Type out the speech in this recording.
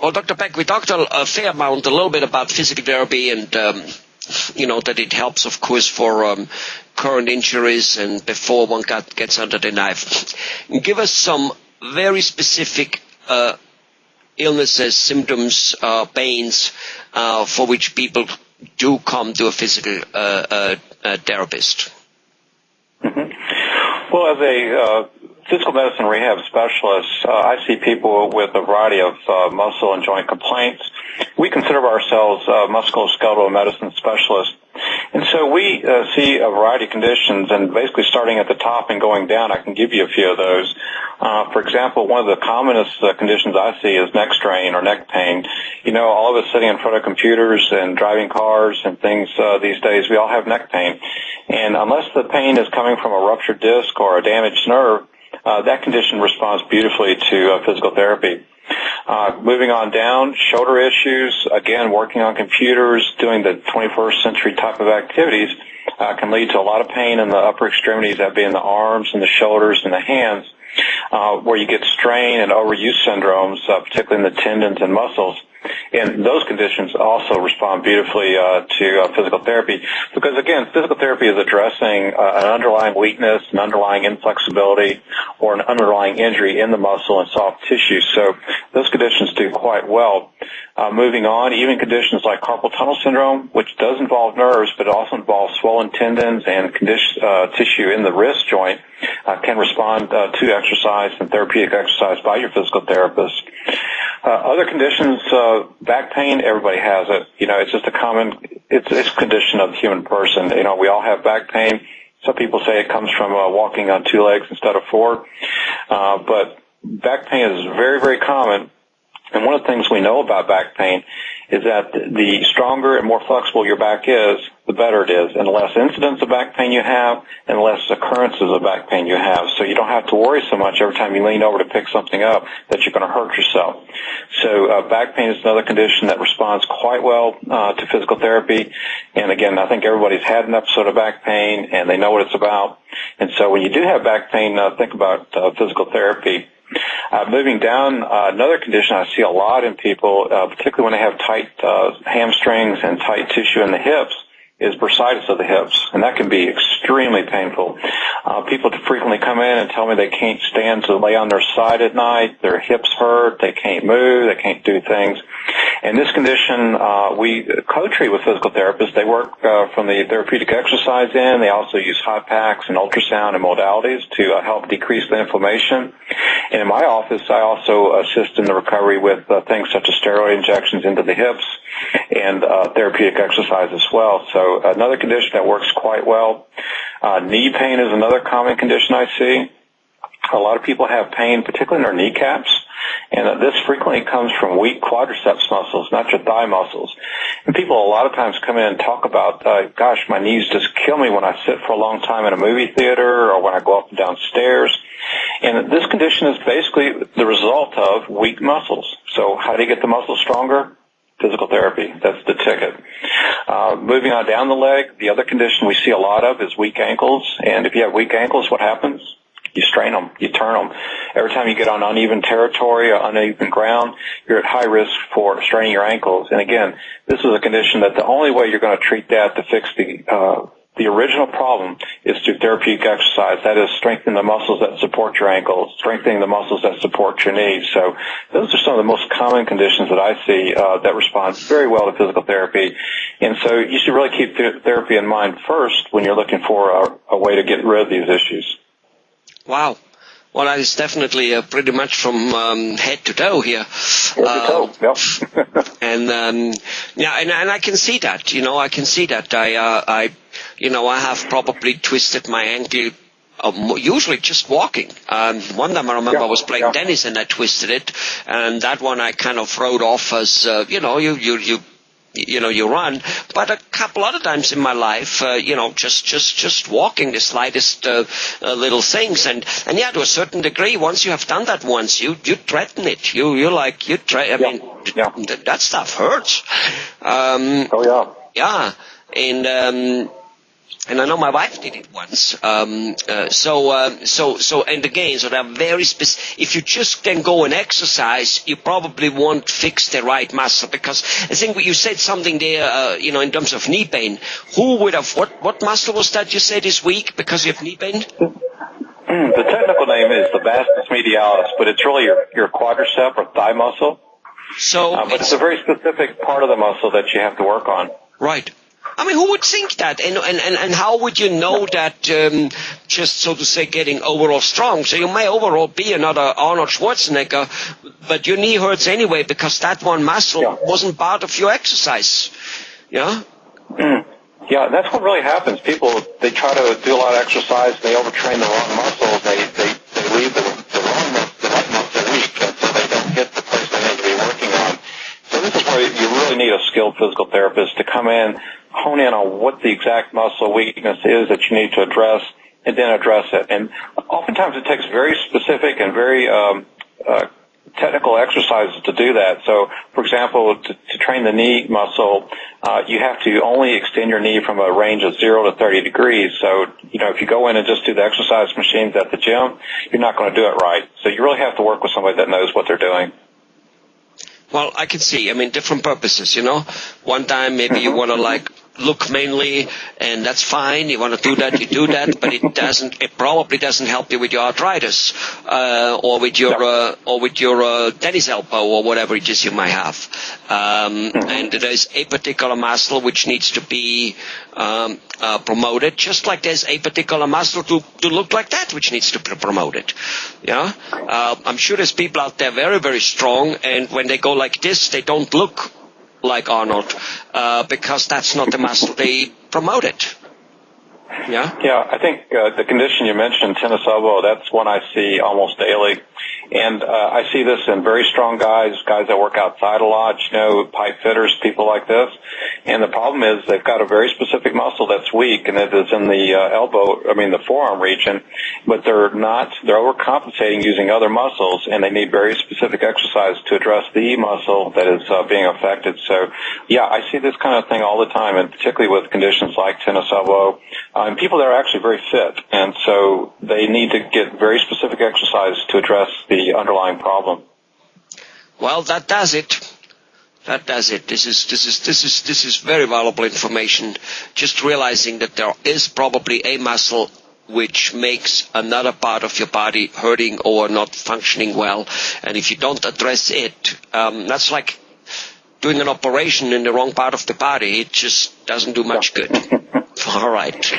Well, Dr. Beck, we talked a fair amount, a little bit about physical therapy and, that it helps, of course, for current injuries and before one gets under the knife. Give us some very specific illnesses, symptoms, pains for which people do come to a physical therapist. Mm-hmm. Well, as a physical medicine rehab specialist, I see people with a variety of muscle and joint complaints. We consider ourselves musculoskeletal medicine specialists. And so we see a variety of conditions, and basically starting at the top and going down, I can give you a few of those. For example, one of the commonest conditions I see is neck strain or neck pain. All of us sitting in front of computers and driving cars and things these days, we all have neck pain. And unless the pain is coming from a ruptured disc or a damaged nerve, that condition responds beautifully to physical therapy. Moving on down, shoulder issues, again, working on computers, doing the 21st century type of activities can lead to a lot of pain in the upper extremities, that being the arms and the shoulders and the hands, where you get strain and overuse syndromes, particularly in the tendons and muscles. And those conditions also respond beautifully to physical therapy because, again, physical therapy is addressing an underlying weakness, an underlying inflexibility, or an underlying injury in the muscle and soft tissue. So those conditions do quite well. Moving on, even conditions like carpal tunnel syndrome, which does involve nerves but also involves swollen tendons and tissue in the wrist joint, can respond to exercise and therapeutic exercise by your physical therapist. Other conditions, back pain, everybody has it. It's just it's a condition of the human person. We all have back pain. Some people say it comes from walking on two legs instead of four. But back pain is very, very common. And one of the things we know about back pain is that the stronger and more flexible your back is, the better it is. And the less incidence of back pain you have, and the less occurrences of back pain you have. So you don't have to worry so much every time you lean over to pick something up that you're going to hurt yourself. So back pain is another condition that responds quite well to physical therapy. And again, I think everybody's had an episode of back pain, and they know what it's about. And so when you do have back pain, think about physical therapy. Moving down, another condition I see a lot in people, particularly when they have tight hamstrings and tight tissue in the hips, is bursitis of the hips, and that can be extremely painful. People frequently come in and tell me they can't stand to lay on their side at night, their hips hurt, they can't move, they can't do things. And this condition, we co-treat with physical therapists. They work from the therapeutic exercise in. They also use hot packs and ultrasound and modalities to help decrease the inflammation. And in my office, I also assist in the recovery with things such as steroid injections into the hips and therapeutic exercise as well. So another condition that works quite well. Knee pain is another common condition I see. A lot of people have pain, particularly in their kneecaps, and this frequently comes from weak quadriceps muscles, not your thigh muscles. And people a lot of times come in and talk about, gosh, my knees just kill me when I sit for a long time in a movie theater or when I go up and down stairs. And this condition is basically the result of weak muscles. So how do you get the muscles stronger? Physical therapy. That's the ticket. Moving on down the leg, the other condition we see a lot of is weak ankles. And if you have weak ankles, what happens? You strain them, you turn them. Every time you get on uneven territory or uneven ground, you're at high risk for straining your ankles. And again, this is a condition that the only way you're going to treat that to fix the original problem is through therapeutic exercise. That is strengthening the muscles that support your ankles, strengthening the muscles that support your knees. So those are some of the most common conditions that I see that respond very well to physical therapy. And so you should really keep therapy in mind first when you're looking for a way to get rid of these issues. Wow. Well, that is definitely pretty much from head to toe here. Head to toe, yep. And I can see that. I can see that. I have probably twisted my ankle. Usually just walking. One time I remember I was playing tennis and I twisted it, and that one I kind of wrote off as you run, but a couple other times in my life, just walking the slightest little things, and to a certain degree, once you have done that once, you threaten it. That stuff hurts. Oh yeah. Yeah, and And I know my wife did it once. And again, so they're very specific. If you just then go and exercise, you probably won't fix the right muscle, because I think you said something there, in terms of knee pain. Who would have, what muscle was that you said is weak because you have knee pain? The technical name is the vastus medialis, but it's really your quadricep or thigh muscle. So, but it's a very specific part of the muscle that you have to work on. Right. I mean, who would think that? And how would you know that, just so to say, getting overall strong? So you may overall be another Arnold Schwarzenegger, but your knee hurts anyway because that one muscle wasn't part of your exercise. Yeah? Yeah, that's what really happens. People, they try to do a lot of exercise, they overtrain the wrong muscles, they leave the right muscle weak, and so they don't hit the place they need to be working on. So this is where you really need a skilled physical therapist to come in, hone in on what the exact muscle weakness is that you need to address, and then address it. And oftentimes it takes very specific and very technical exercises to do that. So, for example, to train the knee muscle, you have to only extend your knee from a range of 0 to 30 degrees. So, if you go in and just do the exercise machines at the gym, you're not going to do it right. So you really have to work with somebody that knows what they're doing. Well, I can see. I mean, different purposes, One time maybe you want to look mainly, and that's fine. You want to do that, you do that, but it probably doesn't help you with your arthritis, or with your tennis elbow or whatever it is you might have. And there's a particular muscle which needs to be promoted, just like there's a particular muscle to look like that which needs to be promoted. Yeah, I'm sure there's people out there very, very strong, and when they go like this, they don't look like Arnold, because that's not the muscle they promoted. Yeah? Yeah, I think the condition you mentioned, tennis elbow, that's one I see almost daily. And I see this in very strong guys that work outside a lot, pipe fitters, people like this. And the problem is they've got a very specific muscle that's weak, and it is in the forearm region, but they're overcompensating using other muscles, and they need very specific exercise to address the muscle that is being affected. So, yeah, I see this kind of thing all the time, and particularly with conditions like tennis elbow, and people that are actually very fit. And so they need to get very specific exercise to address the underlying problem. Well, that does it. That does it. This is very valuable information. Just realizing that there is probably a muscle which makes another part of your body hurting or not functioning well, and if you don't address it, that's like doing an operation in the wrong part of the body. It just doesn't do much good. All right.